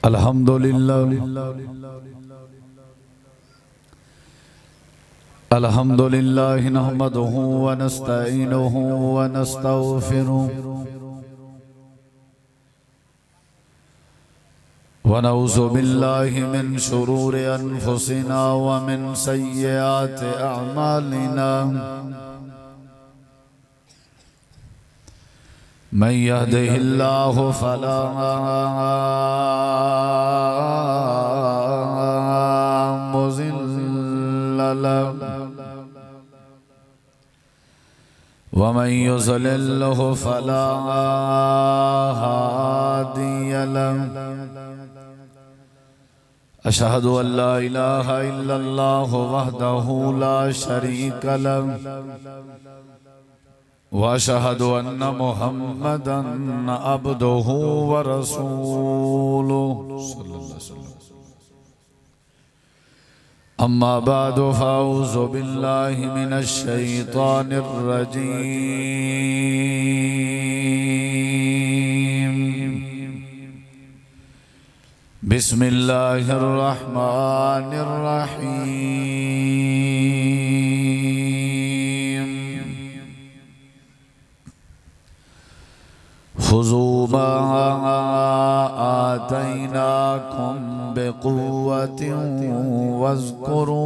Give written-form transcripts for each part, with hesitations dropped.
अल्हम्दुलिल्लाह नहमदुहु व नस्तईनुहु व नस्तगफिरुहु व नऊज़ु बिल्लाहि मिन शुरूरि अनफुसिना व मिन सय्यिआति अअमालिना मन यहदिहिल्लाहु फला मुज़िल्ल लहु व मन युज़लिल्हु फला हादिय लहु। अशहदु अल्ला इलाहा इल्लल्लाह वहदहु ला शरीक लहु व अशहदु अन्ना मुहम्मदन अब्दुहु व रसूलुहु। अम्मा बादु फ़अऊज़ु बिल्लाहि मिनश शैतानिर रजीम। बिस्मिल्लाहिर रहमानिर रहीम। ख़ुज़ू मा आतैनाकुम बिक़ुव्वतिन वज़्कुरू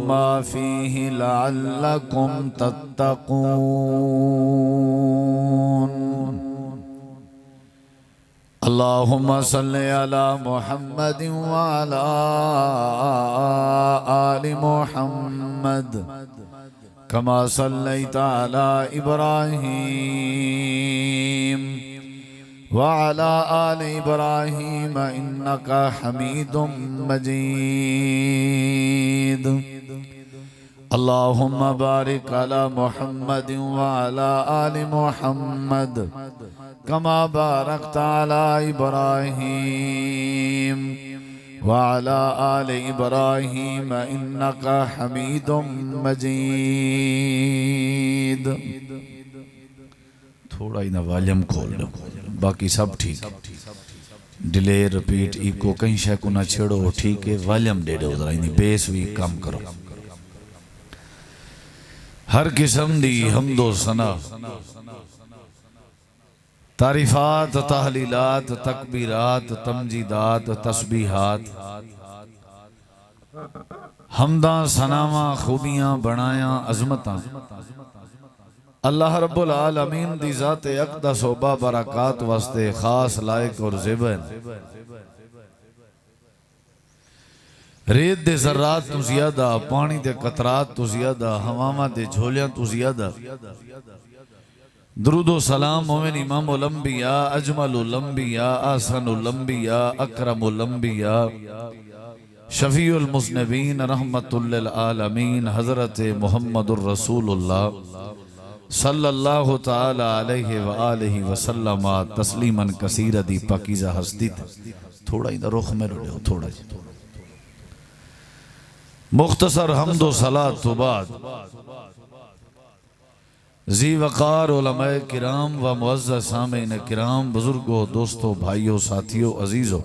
मा फ़ीहि लअल्लकुम तत्तक़ून। अल्लाहुम्मा सल्लि अला मुहम्मदिन व अला आलि मुहम्मद कमा सल्लैता अला इब्राहीम व अला आलि इब्राहीम इन्नका हमीदुम मजीद। अल्लाहुम्मा बारिक अला मुहम्मदिन व अला आलि मुहम्मद कमा बारकता अला इब्राहीम व अला आलि इब्राहीम इन्नका हमीदुम मजीद। थोड़ा ही ना वॉल्यूम खोल लो, बाकी सब ठीक। डिले रिपीट इको कहीं शे को ना छेड़ो, ठीक है। वॉल्यूम दे दो जरा, इन्हीं बेस भी कम करो। हर किस्म दी हम्दो सना, तारीफात, तहलीलात, तकबीरात, तमजीदात, तस्बीहात, हमदा, सनामा, खूबियां, बनाया, अजमतां अल्लाह रब्बुल आलमीन दी ज़ात अक़दस व बाबरकात वास्ते खास लायक और ज़ेबन। रेत दे ज़र्रात तू ज़्यादा, पानी दे कतरात तू ज़्यादा, हवावां दे झोलियां तू ज़्यादा दुरूदो सलाम मोमिन इमामुल अंबिया, अजमलुल अंबिया, आसनुल अंबिया, अकरमुल अंबिया, शफीउल मुज़निबीन, रहमतुल लिल आलमीन हज़रत मुहम्मदुर रसूलुल्लाह सल्लल्लाहु ताला अलैहि व आलिहि वसल्लम तस्लीमन कसीरा दी पाकीज़ा हस्ती। थोड़ा ही रुख में रुड़ो, थोड़ा जी मुख्तसर हम्दो सलात तो बाद जी वक़ार उलमाए किराम व मुअज़्ज़ज़ सामीन किराम, बुजुर्गों, दोस्तों, भाइयों, साथियों, अजीजों,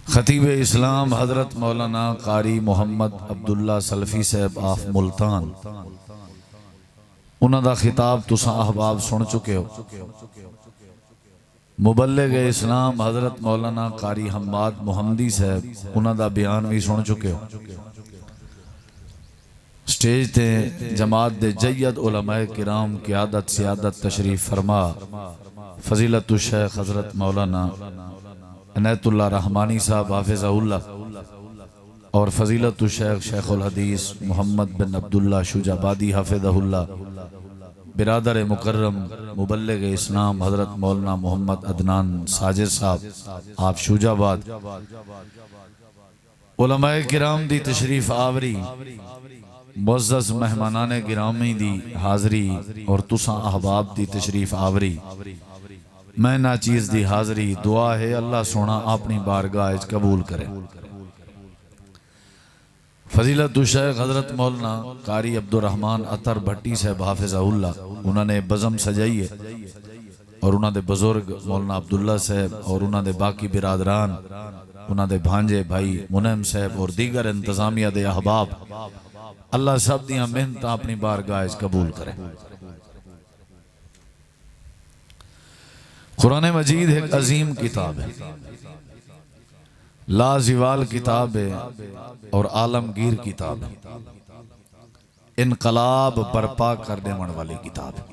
खतीब इस्लाम हजरत मौलाना कारी मोहम्मद अब्दुल्ला सलफी साहब आफ मुल्तान, उन्हों का खिताब तुसा अहबाब सुन चुके हो। मुबल्लिग इस्लाम हजरत मौलाना कारी हम्माद मुहम्मदी साहब, उन्हों का बयान भी सुन चुके हो। स्टेज ते जमात दे जय्यद उलमाए किराम क़ियादत सियादत तशरीफ फरमा फजीलतु शेख हजरत मौलाना अनैतुल्लाह रहमानी साहब हाफिज़हुल्लाह और फजीलतु शेख शेखुल हदीस मोहम्मद बिन अब्दुल्ला शुजाबादी हाफिज़हुल्लाह, बिरादर मुकर्रम मुबल्लिग इस्लाम हजरत मौलाना मोहम्मद अदनान साजिद साहब आप शुजाबाद, उलमाए किराम दी तशरीफ आवरी, मुअज़्ज़ज़ मेहमानाने गिरामी दी हाज़री और तुसा अहबाब दी तशरीफ आवरी। मैं ना चीज़ दी हाज़री दुआ है अल्लाह सोना अपनी बारगाह कबूल करे। फजीलत शेख हज़रत मौलाना कारी अब्दुर्रहमान अतर भट्टी साहब हाफिज़हुल्लाह उन्होंने बज़म सजाई है और उन्होंने बुजुर्ग मौलाना अब्दुल्ला साहब और उन्होंने बाकी बिरादरान उन्होंने भांजे भाई मुनम साहब और दीगर इंतजामिया दे अहबाब अल्लाह सब दियां मेहनत अपनी बारगाह कबूल करे। कुरान मजीद एक अजीम किताब है, लाजिवाल किताब है और आलमगीर किताब है, इनकलाब बर्पा करने वाली किताब है।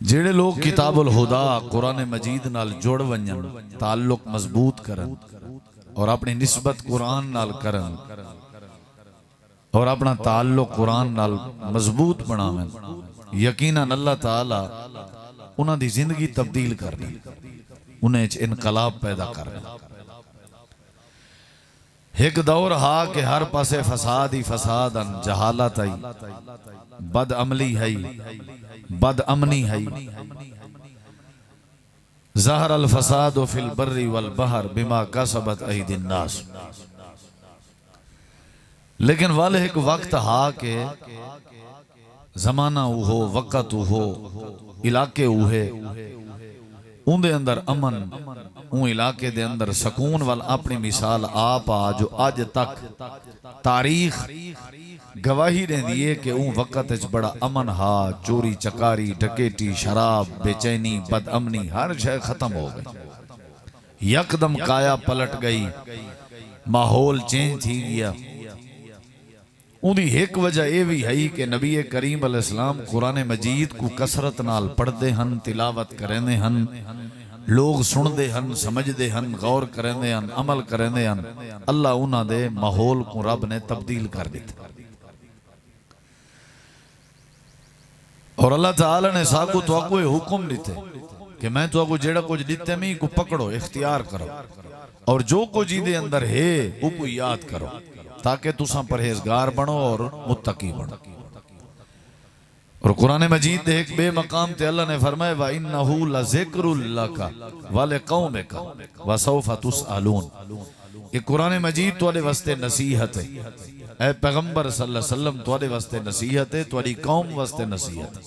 जेड़े लोग किताबुल हुदा कुरान मजीद नाल जुड़ वंजन, ताल्लुक मजबूत करन और अपनी निस्बत कुरान नाल करन और अपना ताल्लुक कुरान नाल मजबूत बनावें, यकीनन अल्लाह ताला उन्हां दी जिंदगी तब्दील करनी, उन्हें इनकलाब पैदा करना। एक दौर हा कि हर पासे फसाद ही फसाद, जहालत आई, बद अमली है, बद अमनी है। ज़हर अल फसाद फिल बर्री वल बहर बिमा कसबत अयदीन नास। लेकिन वाल एक वक्त हा के जमाना उहो, वक़्त उहो, इलाके उहे, उनके अंदर अमन, उन इलाके दे अंदर सकून वाल अपनी मिसाल आप आ जो अज तक तारीख गवाही देंदी है कि उन वक़्त च बड़ा अमन हा। चोरी चकारी डकैती शराब बेचैनी बदअमनी हर शय खत्म हो गई, यकदम काया पलट गई, माहौल चेंज थी गया। उदी एक वजह यह भी है कि नबी करीम अलैहिस्सलाम कुरान मजीद को कसरत नाल पढ़ते हन, तिलावत करेंदे हन, लोग सुनते हन, समझते हन, गौर करेंदे हन, अमल करेंदे हन। अल्लाह उन्हां दे माहौल को रब ने तब्दील कर दिता और अल्लाह ताला ने साकू तो हुक्म दिते कि मैं तो जेड़ा कुछ दिते मी को पकड़ो, इख्तियार करो और जो कुछ इहदे अंदर है वो को याद करो ताकि तुसा परहेजगार बनो और मुत्तकी बनो। और कुरान मजीद दे एक बेमकाम ते अल्लाह ने फरमाया व इन्नहु लज़िक्रुल लका व लिकौमिका व सौफा तुसअलून। ये कुरान मजीद तुहाडे वास्ते नसीहत है, ऐ पैगंबर सल्लल्लाहु अलैहि वसल्लम तुहाडे वास्ते नसीहत है, तुहाडी कौम वास्ते नसीहत है।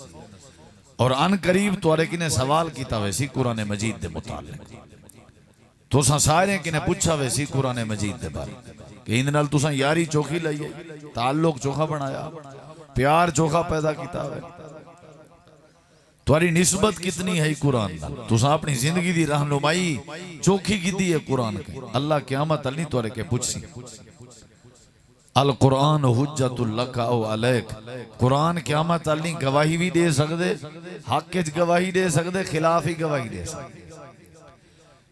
और अन करीब तुहाडे किने सवाल कीता वैसी कुरान मजीद दे मुतालिक, तुसा सारे किने पूछा वैसी कुरान मजीद दे बारे कि इन नाल तुसा यारी चोखी लाई, ताल्लुक चोखा बनाया, प्यार चोखा पैदा किया है, तुम्हारी निस्बत कितनी है कुरान नाल, तुसा अपनी जिंदगी दी रहनुमाई चोखी की है कुरान के। अल्लाह क़यामत अल्ली तोरे के पूछसी अल कुरान हुज्जतुल लका औ अलैक। कुरान क़यामत अल्ली गवाही भी दे सकदे, हक च गवाही दे सकदे, खिलाफ ही गवाही दे सकदे।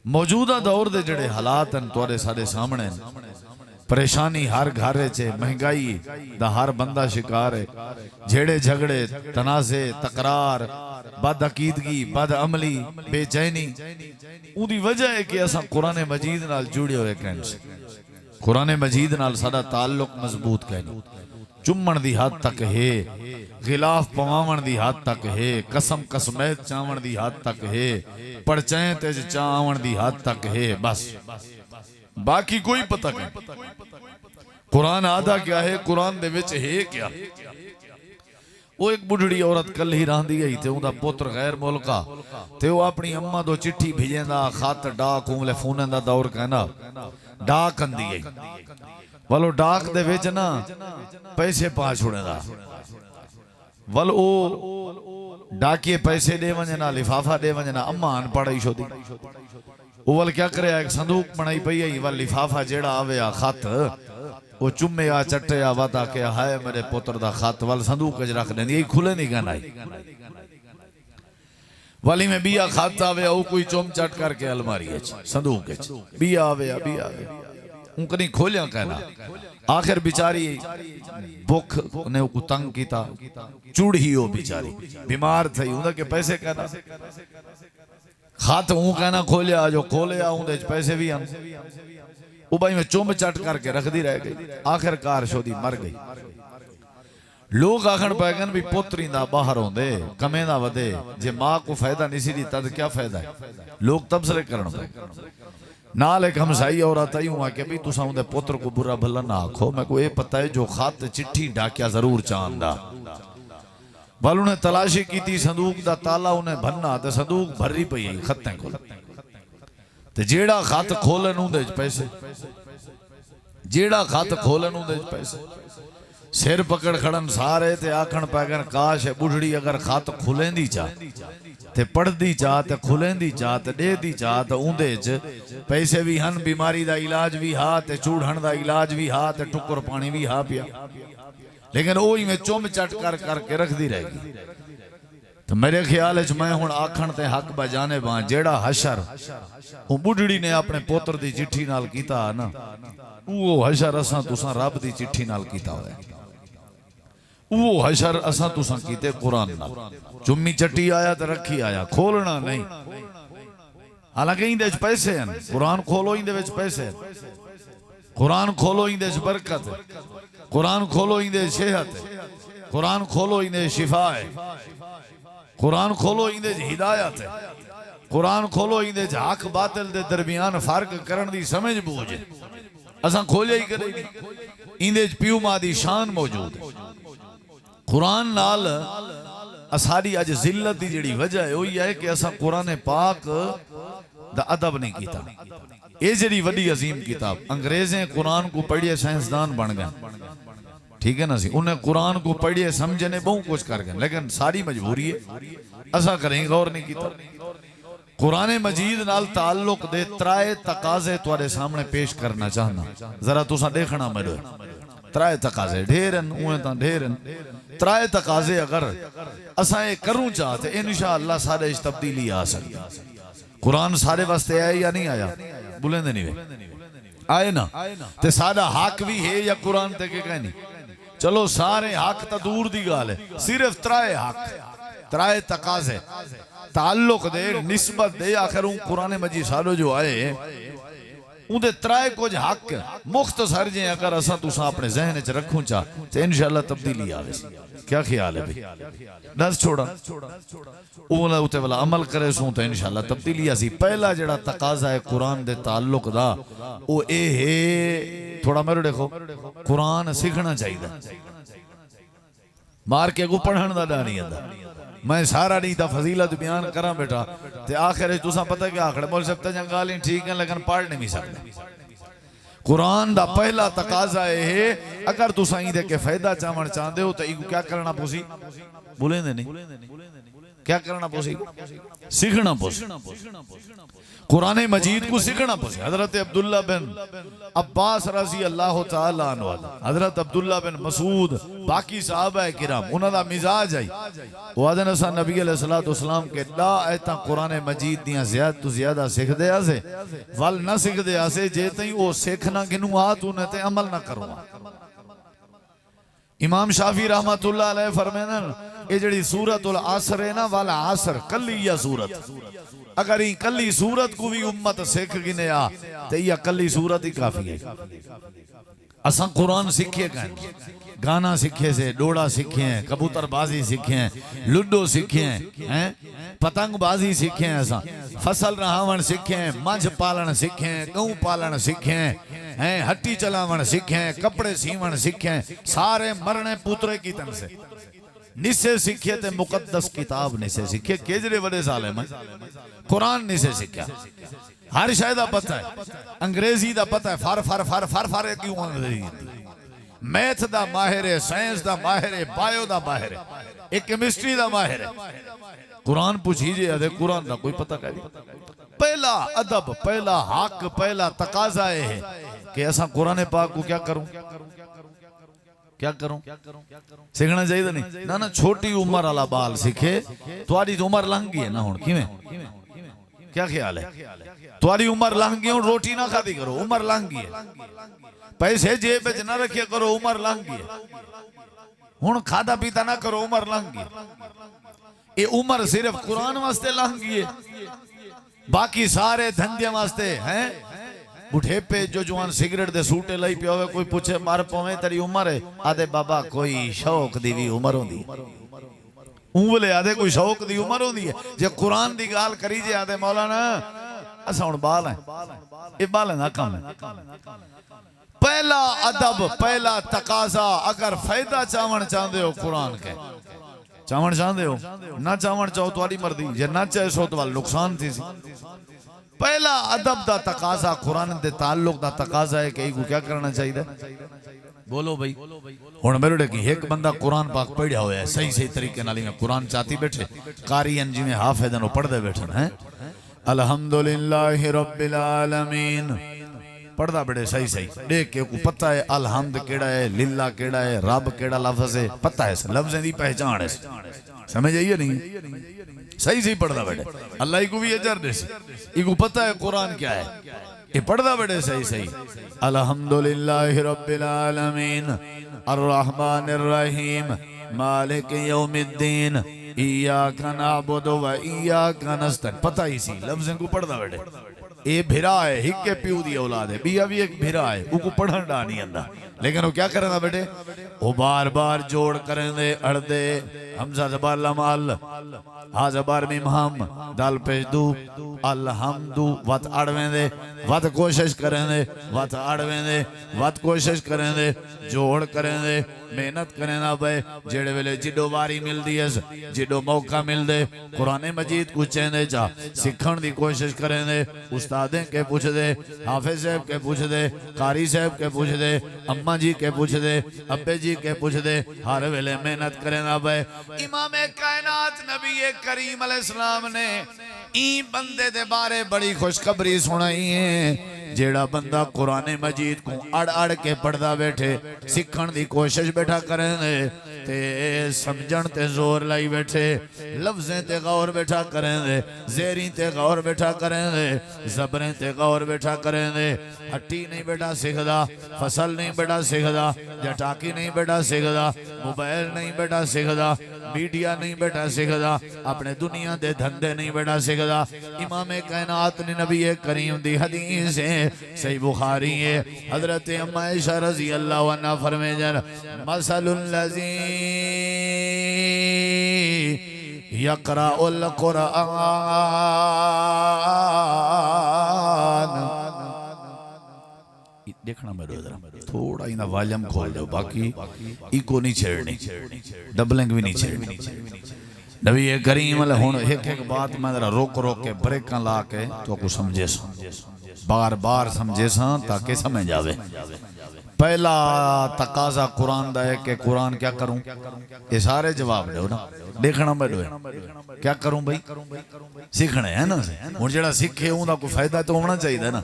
मौजूदा दौर दे जड़े हालात हैं तोरे सारे सामने, परेशानी हर घर च, महंगाई दा हर बंदा शिकार है, झेड़े झगड़े तनाज़े तकरार बद अकीदगी बद अमली बेचैनी। उदी वजह है कि असा कुरान मजीद नाल जुड़े हुए कहन से, कुरान मजीद नाल साडा ताल्लुक मजबूत कहनी, चुम्मण दी हद तक है, गिलाफ पवावण दी हद तक है, कसम कसमैत चावण दी हद तक है, परचैं ते चावण दी हद तक है, बस बाकी कोई पता नहीं। कुरान आदा क्या है, कुरान दे विच है क्या। वो एक बुढ़ड़ी औरत कल ही रही है ते उनका पुत्र गैर मुल्का ते वो अपनी अम्मा तो चिट्ठी भेजेंदा, खत डाक उमले फोन दा दौर कहना डाक आंदी है, वालो डाक दे विच ना पैसे पा छुड़ेंदा, वल ओ डाकिए पैसे दे वंजना, लिफाफा दे वंजना। अम्मा अनपढ़ ही छोदी, वल क्या करे, एक संदूक बनाई पई है, वल लिफाफा जेड़ा आवे आ खत वो चुम्मे आ चट्टे आ वादा के हाय मेरे पुत्र दा खत, वल संदूक च रख देंदी, यही खुले नहीं कहना वाली में बिया खत आवे वो कोई चुम चट करके अलमारी संदूक बिया आवे बिया आवे उनकनी खोलिया कहना। आखिर बिचारी भुख ने को तंग कीता, चूड़ी हो बिचारी बीमार थी, उनके के पैसे कहना खत ऊ कहना खोलिया, जो खोलिया उनके पैसे भी आन वो भाई में चुम चट करके रख दी रह गई। आखिरकार शोदी मर गई। लोग आखन पैगन भी पुत्री दा बाहर होंदे कमे दा वधे, जे मां को फायदा नहीं सी दी तद क्या फायदा है। लोग तबसरे करन पे नाल एक हमसाई औरत आई हुआ कि भी तुसा उनके पुत्र को बुरा भला ना आखो, मैं को ये पता है जो खत चिट्ठी डाकिया जरूर चाहता। बल उन्हें तलाशी की थी, संदूक दा ताला उन्हें भन्ना ते संदूक भरी पई खत्तें कोल ते जेड़ा खत खोलन उंदे पैसे, जेड़ा खत खोलन उंदे पैसे। सिर पकड़ खड़न सारे ते आखण पैगन काश बुढ़ड़ी अगर खत खुलेंदी चा ते पढ़दी चा ते खुलेंदी चा ते देदी चा ते उंदे च पैसे भी हन, बीमारी दा इलाज भी हा ते चूड़हण दा इलाज भी हा ते टुकर पानी भी हा पिया, लेकिन वो ही में चुम चट कर करके रखती रहेगी। तो मेरे ख्याल च मैं हुण आखण ते हक बजाने बा जेड़ा हशर वो बुढ़ड़ी ने अपने पुत्र दी चिट्ठी नाल कीता ना, वो हशर असां तुसां रब दी चिट्ठी नाल कीता होया। वो हशर असां तुसां कीते कुरान नाल। चुम्मी चट्टी आया तो रखी आया, खोलना नहीं। हालांकि इंदे च पैसे हैं, कुरान खोलो इंदे विच पैसे हैं, कुरान खोलो इंदे च बरकत है, कुरान खोलो इंदे सेहत है, कुरान खोलो इंदे शिफा है, कुरान खोलो इंदे हिदायत है, कुरान खोलो इंदे हक बातिल दे दरमियान फर्क करन दी समझ बूझ है। असां खोलिया ही करे इंदे प्यू मां दी शान मौजूद है। कुरान नाल असारी अज जिल्लत दी जिहड़ी वजह है वही है कि असां कुरान पाक दा अदब नहीं कीता। ये जिहड़ी वड्डी अजीम किताब, अंग्रेजें कुरान को पढ़िए साइंसदान बन गए, ठीक है ना सी, उन्हें कुरान को पढ़िए समझने बहुत कुछ कर गए, लेकिन सारी मजबूरी है असा करें गौर नहीं किया। कुरान मजीद नाल ताल्लुक दे त्राए तकाजे तुहाडे सामने पेश करना चाहना, जरा तुसा देखना मेरे त्राए तकाजे ढेरन उए ता ढेरन त्राए तकाजे अगर असा ये करूं चाहते इंशाअल्लाह सारे इस तब्दीली आ सकती। कुरान सारे वास्ते आया या नहीं आया, बुलेंदे नहीं वे आए ना, ते सादा हक भी है या कुरान ते के कहनी। चलो सारे हक तो दूर दी गाल है, सिर्फ त्राए हक त्राए तकाजे ताल्लुक दे निस्बत दे आखिर कुरान मजीद सालो जो आए उनके त्राए कुछ हक मुख्तसर जे अगर असा तुसा अपने जहन च रखूं चा तो इंशाअल्लाह तब्दीली आवे। क्या ख्याल है भाई, दस छोड़ा ओला उते वाला अमल करे सो तो इंशाअल्लाह तब्दीली आसी। पहला जेड़ा तकाजा है कुरान दे ताल्लुक दा ओ ए है, थोड़ा मेरे देखो कुरान सीखना चाहिए, मार के को पढ़न दा डर नहीं आंदा। मैं सारा नहीं था फजीलत बयान करा बेटा ते आखिर तुसा पता क्या आखड़े बोल सकते जंगाली ठीक है लेकिन पढ़ नहीं सकते। कुरान दा पहला तकाजा है अगर तुसा इंदे के फायदा चावण चाहते हो तो इको क्या करना पोसी, बोलेंदे नहीं क्या करना पोसी, सीखना पोसी, कुरान मजीद को सीखना पोसी। हजरत अब्दुल्ला बिन अब्बास रजी अल्लाह तआला अन्हु, हजरत अब्दुल्ला बिन मसूद, बाकी साहबा किराम उन्हां दा मिजाज है वो आदन असा नबी अलैहिस्सलातु वस्सलाम के दा आयतां कुरान मजीद दियां ज़्यादा तो ज़्यादा सीखदे आसे वल ना सीखदे आसे जे तई ओ सीखना किनू आ तू ने ते अमल ना करूं। इमाम शाफी रहमतुल्लाह अलैह फरमाना ये जड़ी सूरतुल असर है ना वाला असर कली या सूरत, अगर ये कली सूरत को भी उम्मत सीख गिने आ तो यह कली सूरत ही काफी है। असा कुरान सीखे कहीं गाना सीखे से डोड़ा सीखे हैं, कबूतरबाजी सीखे हैं, लूडो सीखे हैं, पतंगबाजी सीखे हैं, असा फसल रहावण सीखे हैं, मझ पालन सीखे हैं, गऊ पालन सीखे हैं, हट्टी चलावण सीखे हैं, कपड़े सीवण सीखे हैं, सारे मरने पुत्रे की तन से निसे सीखे थे। मुकद्दस किताब निसे सीखे केजरे बड़े साल है मैं कुरान निसे सीखा, हर शायद पता है, अंग्रेजी दा पता है, फर फर फर फर फर क्यों अंग्रेजी, मैथ दा माहिर है, साइंस दा माहिर है, बायो दा माहिर है, एक केमिस्ट्री दा माहिर है। कुरान पूछिए अरे कुरान दा कोई पता कह। पहला अदब, पहला हक, पहला तकाजा है कि ऐसा कुरान पाक को क्या करूं, क्या करूं, सीखना चाहिए नहीं ना। ना छोटी उम्र वाला बाल सीखे, तुम्हारी तो उम्र लंघ गई है ना हुण किवें, क्या ख्याल है, तुम्हारी उम्र लंघ गई, रोटी ना खाती करो, उम्र लंघ गई है, पैसे जेब में ना रखे करो, उम्र लंघ गई है, हुण खादा पीता ना करो, उम्र लंघ गई। ये उम्र सिर्फ कुरान वास्ते लंघ गई है, बाकी सारे धंधे वास्ते हैं। बुढ़ेपे जो जवान सिगरेट दे सूटे लाई पिया होवे, कोई पूछे मार पवे तेरी उम्र है, आदे बाबा कोई शौक दी भी उम्र होंदी, ऊवले आदे कोई शौक दी उम्र होंदी है। जे कुरान दी गाल करी जे आदे मौलाना असा हुण बाल हैं ये बालें दा कम है पहला अदब पहला तकाजा अगर फायदा चावण चाहते हो कुरान के चावण चाहते हो ना चावण चाहो तुम्हारी मर्जी जे ना चाहो तो नुकसान थी पहला अदब दा तकाजा कुरान दे ताल्लुक दा तकाजा है कि को क्या करना चाहिए बोलो भाई हुण मेरे की एक बंदा कुरान पाक पढ़िया होया है सही सही तरीके नाल में कुरान चाहती बैठे कारी जिवें हाफिज़न पढ़दे बैठे हैं अल्हम्दुलिल्लाहि रब्बिल आलमीन पढ़दा बड़े सही सही देख के को पता है अलहम्द केड़ा है लिल्ला केड़ा है रब केड़ा लफ्ज़ है पता है लफ्ज़ें दी पहचान है समझ आई नहीं सही सही पढ़दा बैठे अल्लाह को भी अजर दे इको पता है कुरान क्या है ये पढ़दा बड़े सही सही अल्हम्दुलिल्लाहि रब्बिल आलमीन अर्रहमानिर रहीम मालिक यौमिद्दीन इय्याका नअबुदु व इय्याका नस्तईन पता ही सी लफ्ज़ें को पढ़दा बैठे ए भिरा है हिक्के प्यू दी औलाद है बिया भी एक भिरा है उको पढ़न डा नहीं आंदा लेकिन वो क्या करना बेटे वो बार बार जोड़ करेंदे अड़दे हमजा जबार लमाल हा जबार मीम हम दाल पेश दू अलहम्दु वत अड़वेंदे वत कोशिश करेंदे वत अड़वेंदे वत कोशिश करेंदे जोड़ करेंदे मेहनत करेंदा भाई जेड़े वेले जिडो वारी मिलदी है जिडो मौका मिलदे कुरान मजीद को चेंदे जा सीखण दी कोशिश करेंदे उस्तादें के पूछदे हाफिज साहब के पूछदे कारी साहब के पूछदे अम्मा जी के पूछदे अब्बे जी के पूछदे हर वेले मेहनत करेंदा भाई इमाम कायनात नबी करीम अलैहिस्सलाम ने ई बंदे दे बारे बड़ी खुशखबरी सुनाई है जेड़ा बंदा कुरान मजीद को अड़ अड़ के पढ़दा बैठे सीखण दी कोशिश बैठा करेंदे ते समझण ते जोर लाई बैठे लफ्ज़ें ते गौर बैठा करेंदे ज़ेरी ते गौर बैठा करेंदे ज़बरें ते गौर बैठा करेंदे हट्टी नहीं बेटा सीखदा फसल नहीं बेटा सीखदा जटाकी नहीं बेटा सीखदा मोबाइल नहीं बेटा सीखदा मीडिया नहीं बेटा सीखदा अपने दुनिया दे धंधे नहीं बेटा सीखदा इमाम कायनात ने नबी करीम दी हदीस है सही बुखारी है हजरत अम्मा आयशा रज़ी अल्लाह अन्हा फरमाया मसलुल लज़ी यक़राउल कुरान देखना मेरे जरा थोड़ा इना वॉल्यूम खोल दो बाकी इको नहीं छेड़नी डबलिंग भी नहीं छेड़नी नबी करीम हुन एक एक बात मैं जरा रोक रोक के ब्रेक ला के तो को समझे बार बार समझे ताकि समझ आवे पहला तकाजा कुरान दा है कि कुरान क्या करूं ये सारे जवाब दो ना देखना मेरे क्या करूं भाई सीखना है ना हुन जेड़ा सीखे उनका कोई फायदा तो होना चाहिए ना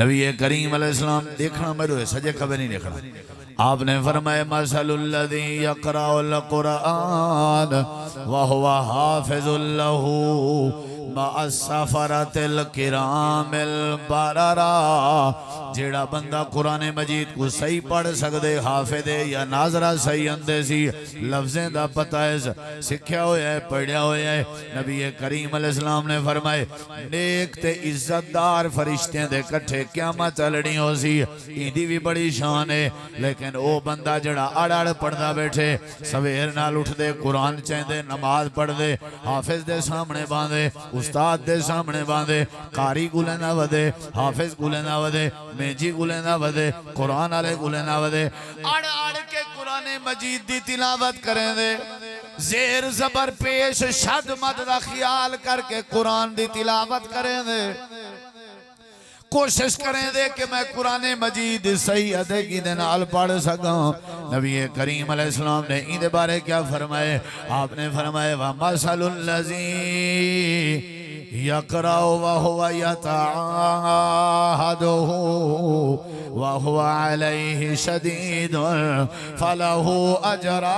नबी करीम अलैहिस्सलाम देखना मेरे सजे खबर नहीं देखना आपने फरमाया मसलुल लज़ी यक़राउल कुरान व हुवा हाफ़िज़ुल लहू मअस्सफ़रतिल किरामिल बररा जेड़ा बंदा कुरान मजीद को सही पढ़ सकदे हाफिज़े या नाजरा सही आंदे सी लफ्ज़ें दा पता है सीखया होया है पढ़िया होया है नबी करीम अलैहिस्सलाम ने फरमाए नेक ते इज्जतदार फरिश्ते दे इकट्ठे क़यामत चलनी हो सी इंदी भी बड़ी शान है लेकिन ओ बंदा जड़ा अड़ अड़ पढ़दा बैठे सवेर नाल उठदे कुरान चेंदे नमाज पढ़दे हाफिज़ दे सामने बांधे उस्ताद दे सामने बांधे कारी गुले ना वदे हाफिज़ गुले ना वदे मेजी गुले ना वदे कुरान वाले गुले ना वदे अड़ अड़ के कुरान मजीद दी तिलावत करेंदे जेर जबर पेश शद मद दा ख्याल करके कुरान दी तिलावत करेंदे कोशिश करें दे कि मैं कुरान मजीद सही अदगी दे नाल पढ़ सकां नबी करीम अलैहिस्सलाम ने इहदे बारे क्या फरमाए आपने फरमाया व मसलुल लज़ी यक़राउ व हुवा यतआहदुहु व हुवा अलैहि शदीदुन फलहु अजरान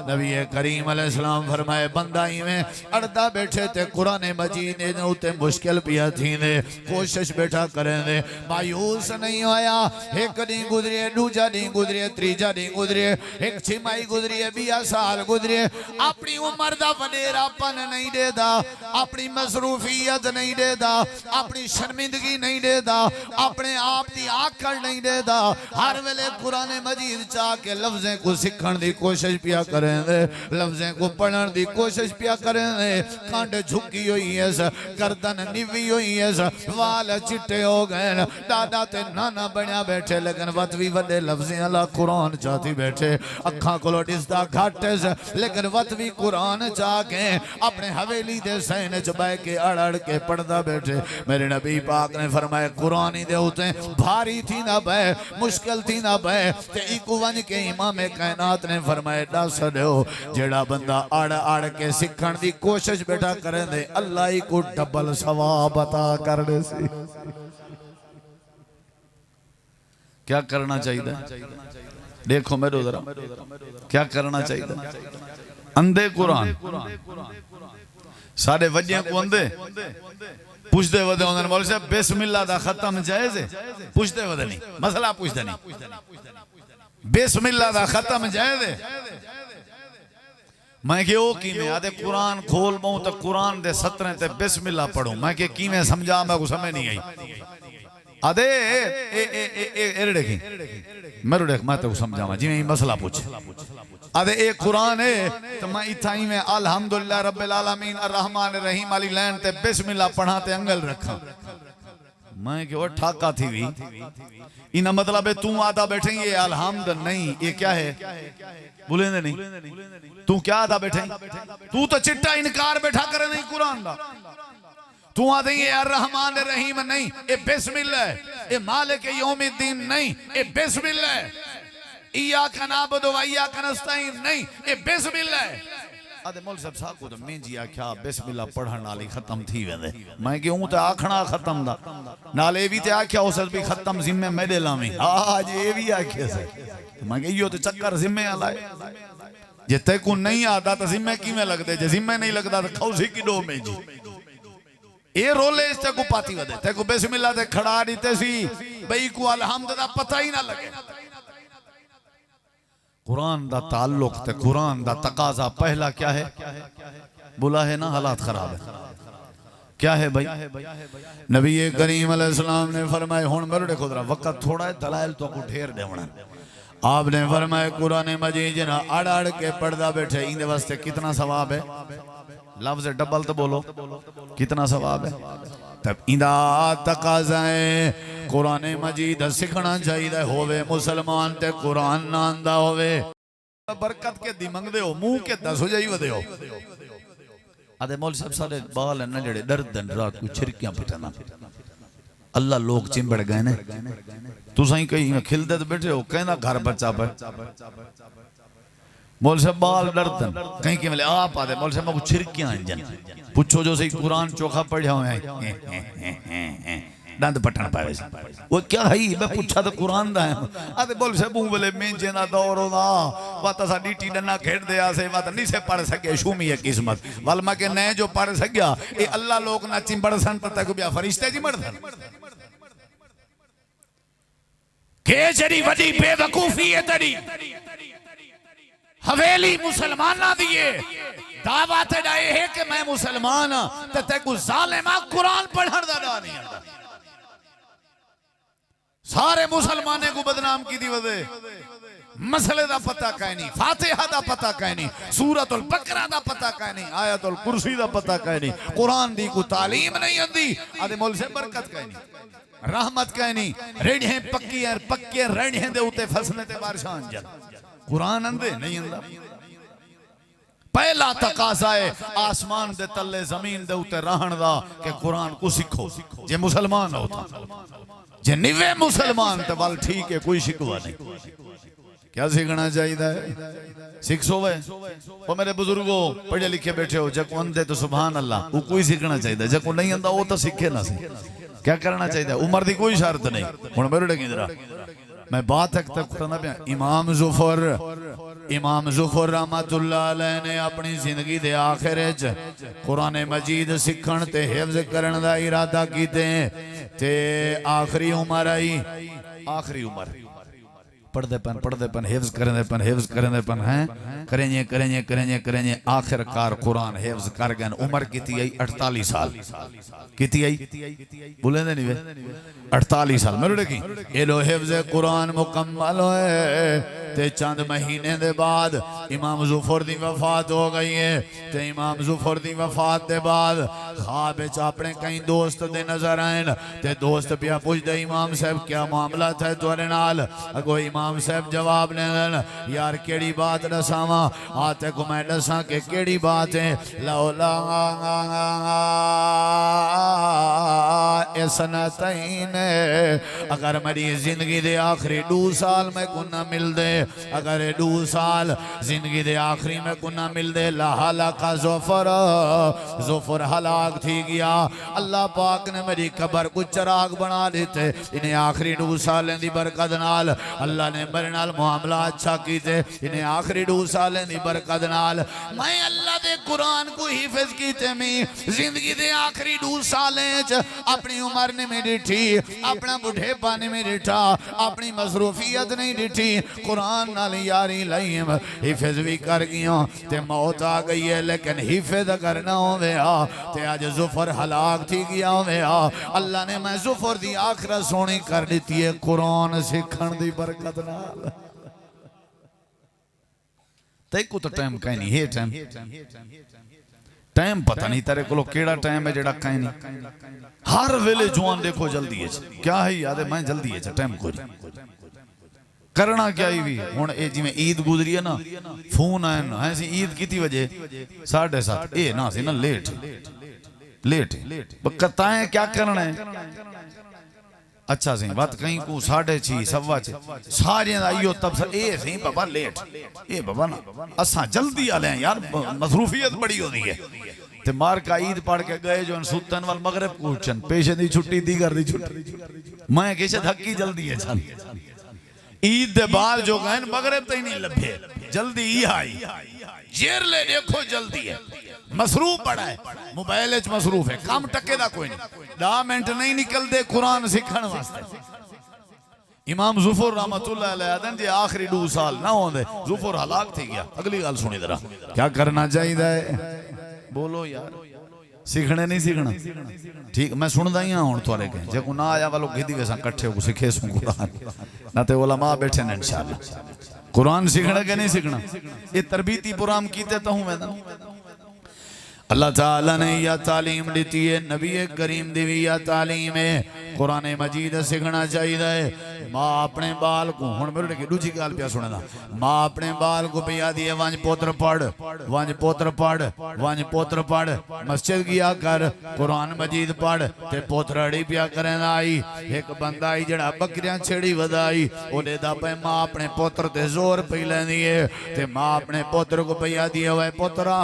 नबी करीम अलैहिस्सलाम फरमाए बंदा इवें अड़दा बैठे ते कुरान मजीद ने उते मुश्किल पिया थी ने कोशिश बैठा करें दे मायूस नहीं होया एक दिन गुजरे दूजा दिन गुजरे तीजा दिन गुजरे एक छिमाई गुजरी 20 साल गुजरे अपनी उम्र दा वडेरापन नहीं देदा अपनी मसरूफियत नहीं देता, अपनी शर्मिंदगी नहीं देता, अपने आप की आकड़ नहीं देता। हर वेले कुरान मजीद चाह के लफ्जें को सीखण की कोशिश पिया करें, लफ्जें को पढ़ने की कोशिश पिया करें। कंड झुकी हुई है, गर्दन निवी हुई है, वाल चिट्टे हो गए, दादा ते नाना बनया बैठे, लेकिन वत भी वड्डे लफ्जें अल्लाह कुरान चाहती बैठे। अखा को दिसदा घट है, लेकिन वत भी कुरान चाह के अपने हवेली दे सहन च बह के अड़ अड़ के पढ़दा बैठे। मेरे नबी पाक ने फरमाया कुरानी दे उते भारी थी ना बह, मुश्किल थी ना बह, ते इकू वन के इमाम कायनात ने फरमाया दस दो जेड़ा बंदा अड़ अड़ के सीखण दी कोशिश बेटा करे दे, अल्लाह ही को डबल सवाब अता कर दे सी। क्या करना चाहिए? देखो मेरे जरा क्या करना चाहिए? अंधे कुरान सारे वजिया को अंधे पुछते वदे उन्होंने बोले साहब बिस्मिल्लाह दा खत्म जायज है? पुछते वदे नहीं, मसला पुछते नहीं, बिस्मिल्लाह दा खत्म जायज है? मैं कि ओ किवें आदे कुरान खोल पाऊं तो कुरान दे 17 ते बिस्मिल्लाह पढ़ूं। मैं कि किवें समझा, मैं को समझ नहीं आई। आदे ए देखी मेरे देख मैं तो समझावा जिवें मसला पूछ। आदे ए कुरान है तो मैं इथाई में अल्हम्दुलिल्लाह रब्बिल आलमीन अर्रहमान अर्रहीम वाली लाइन ते बिस्मिल्लाह पढ़ा ते अंगल रखा। मैं कि ओ ठाका थी भी इना मतलब है तू आदा बैठे ये अल्हम्द नहीं, ये क्या है बोले नहीं, तू क्या आदा बैठे? तू तो चिट्टा इनकार बैठा करे नहीं कुरान दा। तू आदे ये अर्रहमान अर्रहीम नहीं, ये बिस्मिल्लाह है। ये मालिक यौमिद्दीन नहीं, ये बिस्मिल्लाह है। इय्याका नअबुदु व इय्याका नस्तईन नहीं, ये बिस्मिल्लाह है। आदे मौलवी साहब साहब को तो मैं जी आख्या बिस्मिल्लाह पढ़न नाली खत्म थी वेंदे। मैं क्यों तो आखना खत्म दा नाले भी ते आख्या उस भी खत्म जिम्मे मेरे लावी। आज ये भी आखे से मैं कि यो तो चक्कर जिम्मे आलाए। जे तेको नहीं आता तो जिम्मे किवें लगदे? जे जिम्मे नहीं लगदा तो खौसी किडो में जी ए रोले इस तेको पाती वदे। तेको बिस्मिल्लाह ते खड़ा दीते सी बई को अल्हम्द दा पता ही ना लगे। कुरान दा ताल्लुक ते कुरान दा तकाजा पहला क्या है? बुला है ना हालात खराब है। क्या है भाई? नबी करीम अलैहिस्सलाम ने फरमाया हुन मेरे देखो जरा वक्त थोड़ा है, दलाइल तो को ढेर देवना। आपने फरमाया कुरान मजीद जना अड़ अड़ के पढ़दा बैठे इंदे वास्ते कितना सवाब है? लफ्ज़ डबल तो बोलो, कितना सवाब है? तब इंदा तकाजा है कुरान मजीद सीखना चाहिए होवे मुसलमान ते कुरान ना आंदा होवे। बरकत के दी मंगदे हो मुंह के दस हो जाई वदे हो। आदे मौलवी साहब सारे बाल न जेड़े दर्द रात को छिरकियां पिटना अल्लाह लोग चिंबड़ गए ने। तुसां कहीं खिलदे बैठे हो कहना घर बच्चा पर मौलवी साहब बाल दर्दन कहीं के आप आदे मौलवी साहब को छिरकियां इंजन पूछो जो सही कुरान चोखा पढ़ा हुआ है दंद पटन पावे वो क्या है? मैं पूछा तो कुरान दा है। आदे मौलवी साहब बोले मेंजे ना दौर होदा वाता साडी टीडना खेड दे आसे वाता नहीं से पढ़ सके शुमी है किस्मत वल मैं के ने जो पढ़ सकिया ए अल्लाह लोग ना चिंबड़ सन तक बिया फरिश्ते जी मरदन के जड़ी वडी बेवकूफी है तड़ी हवेली मुसलमाना दिए दावा ते डाए है कि मैं मुसलमान ते तेको जालिमा कुरान पढ़न दा डा नहीं आंदा। सारे मुसलमाने को बदनाम की दी वदे मसले दा पता काहे नहीं, फातिहा दा पता काहे नहीं, सूरतुल बकरा दा पता काहे नहीं, आयतुल कुर्सी दा पता काहे नहीं, कुरान दी को तालीम नहीं आंदी। आदे मौलवी से बरकत काहे नहीं, रहमत काहे नहीं, रेड़े पक्की है पक्के रेड़े दे उते फसले ते बारिशां जन कुरान अंदे नहीं आंदा। पहला तकाजा है आसमान दे तले जमीन दे उते रहन दा के कुरान को सीखो जे मुसलमान हो ता जे निवे मुसलमान तो वाल ठीक है कोई शिकवा नहीं। क्या सीखना चाहिए? सीखो वे वो मेरे बुजुर्गों पढ़े लिखे बैठे हो जको अंधे तो सुभान अल्लाह वो कोई सीखना चाहिए, जको नहीं आंदा वो तो सीखे ना सीखे। क्या करना चाहिए? उम्र की कोई शर्त नहीं। हुण मेरे डगी जरा मैं बात तक करना पिया। इमाम जुफर रहमतुल्लाह अलैह ने अपनी जिंदगी दे आखिर च कुरान मजीद सीखण ते हिफ्ज करन दा इरादा कीते ते आखिरी उम्र आई। आखिरी उम्र पढ़ते पन हिफ्ज करेंदे पन हैं करेंगे आखिरकार कुरान हिफ्ज कर गए। उम्र कितनी आई 48 साल कितनी आई बोले नहीं वे 48 साल मेरे की ये लो हिफ्ज कुरान मुकम्मल होए ते चंद महीने दे बाद इमाम जुफर दी वफात हो गई है। ते इमाम जुफर दी वफात दे बाद ख्वाब विच अपने कई दोस्त दे नजर आए ते दोस्त पिया पुछदे इमाम साहब क्या मामला था तुहाडे नाल। अगो इमाम साहब जवाब ने यार केड़ी बात दसावां आते को मैं दसां के केड़ी बात है। लौला सनतैन अगर मेरी जिंदगी दे आखिरी 2 साल में को ना मिल दे अगर 2 साल जिंदगी दे आखिरी में को ना मिल दे लाहला का ज़ुफ़र हलाक थी गया। अल्लाह पाक ने मेरी कब्र को चिराग बना देते इन्हें आखिरी 2 साल दी बरकत नाल अल्लाह ने मेरे नाल मामला अच्छा कीते इन्हें आखिरी 2 साल दी बरकत नाल मैं अल्लाह दे कुरान को हिफ्ज कीते मैं जिंदगी दे आखिरी 2 सालें च अपनी उम्र ने मेरी डिठी अपना बुढ़ेपा ने मेरी डिठा अपनी मसरूफियत नहीं डिठी कुरान नाल यारी लाई हिफ्ज भी कर गया ते मौत आ गई है लेकिन हिफ्ज अगर ना होवे ते आज ज़ुफ़र हलाक थी गया होवे। अल्लाह ने मैं ज़ुफ़र दी आखिरत सोनी कर दी है कुरान सीखण दी बरकत नाल। ते को तो टाइम कहीं नहीं है टाइम पता नहीं तेरे को केड़ा टाइम है जेड़ा कहीं नहीं हर वेले जुआन देखो जल्दी है क्या है याद है मैं जल्दी है टाइम को करना क्या ही भी हुण ए जिवें ईद गुजरी है ना फोन आए ना ऐसी ईद कितनी बजे 7:30 ए ना सी ना लेट बताएं क्या करना है। अच्छा सी बात कहीं को 6:30 सवा सारे आइयो तब ए सी बाबा लेट ए बाबा ना असा जल्दी आले यार मसरूफियत बड़ी होती है ते मार का ईद पढ़ के गए जो सुतन वाल मगरिब पूछन पेशे दी छुट्टी दीगर दी छुट्टी मैं किसे धक्की जल्दी है चल ईद दे बाद जो गए मगरिब तक नहीं लभे जल्दी ही आई जेर ले देखो जल्दी है मसरूफ बड़ा है मोबाइल च मसरूफ है काम टके दा कोई नहीं 10 मिनट नहीं निकलते कुरान सीखण वास्ते। इमाम ज़ुफ़र रहमतुल्लाह अलैह आदन जे आखिरी 2 साल ना होंदे ज़ुफ़र हलाक थी गया। अगली गल सुनी जरा क्या करना चाहिए बोलो यार सीखने नहीं सीखना ठीक मैं सुनदा ही हूं थोड़े के जे को ना आया वालो गिदी वैसा इकट्ठे को सीखे सु कुरान ना ते उलमा बैठे ने इंशाअल्लाह कुरान सीखना के नहीं सीखना ये तरबीती प्रोग्राम कीते तो हूं मैं अल्लाह ताला ने या तालीम दी है नबी करीम दी भी या तालीम है कुरान मजीद सीखना चाहिए। माँ अपने बाल को हुण मेरे की दूसरी गाल पिया सुनना माँ अपने बाल को पिया दी है वंज पोत्र पढ़ मस्जिद गया कर कुरान मजीद पढ़ ते पोत्रड़ी पिया करेंदा आई एक बंदा आई जड़ा बकरियां छेड़ी वधाई ओदे दा पे माँ अपने पोत्र ते जोर पई लैंदी है ते माँ अपने पोत्र को पिया दी है पोतरा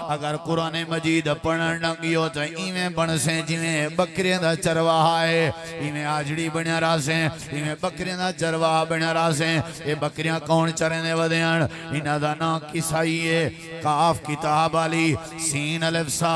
अगर कुरान मजीद पढ़न लगियो तो इवें बनसे जिवें बकरियां दा चरवाहा है इवें आजड़ी बनिया रासे इवें बकरियां दा चरवाहा बनिया रासे ये बकरियां कौन चरने वदेन इना दा नाम किसाई है काफ किताब वाली सीन अलिफ सा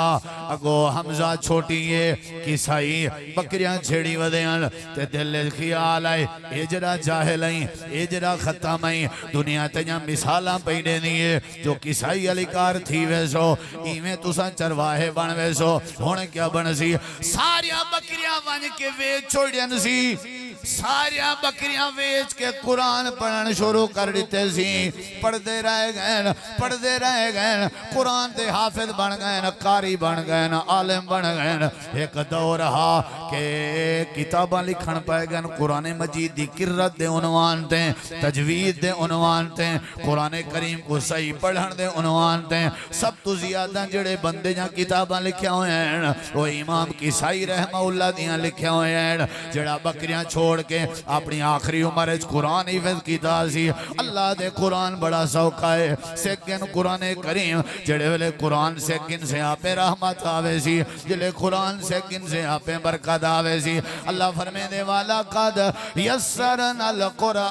अगो हमजा छोटी है किसाई बकरियां छेड़ी वदेन ते दिल ख्याल आए ये जरा जाहिल है ये जरा खत्म है दुनिया ते मिसालां पई देनी है जो किसाई वाली कार थी वैसो इवें तुसा चरवाहे बन वैसो हुण क्या बन सी सारिया बकरियां बन के वेच छोड़न सी सारिया बकरियां वेच के कुरान पढ़न शुरू कर दिते सी पढ़ते रह गए कुरान के हाफिज बन गए कारी बन गए आलिम बन गए। एक दौर रहा के किताबां लिखण पै गए कुरान मजीद की किरत दे उनवान ते तजवीद दे उनवान ते कुरान करीम को सही पढ़न दे उनवान ते सब तो ज्यादा जेड़े बंदे या किताबां लिखिया हुए हैं वो इमाम किसाई रहमतुल्लाह दियां लिखिया हुए हैं जेड़ा बकरियां छोड़ के अपनी आखिरी उम्र कुरान हिफ्ज कीता सी। अल्लाह दे कुरान बड़ा सौखा है सेकन कुरान करीम जेड़े वेले कुरान सेकन से आपे रहमत आवे सी जेले कुरान सेकन से आपे बरकत आवे सी। अल्लाह फरमाने वाला कद यस्सरनल कुरान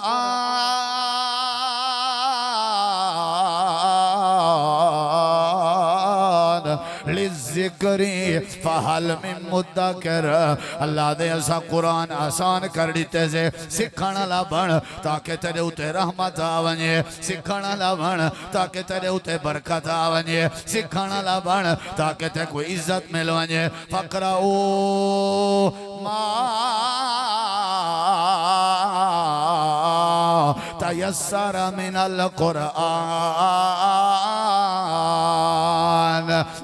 जिक्री फहल मिन मुद्दकिर। अल्लाह दे असा कुरान आसान कर दिते से सिखण ला बण ताकि तेरे उते रहमत आ वने, सिखण ला बण ताकि तेरे उते बरकत आ वने, सिखण ला बण ताकि ते कोई इज्जत मिल वने। फकराओ मा तयस्सर मिनल कुरान।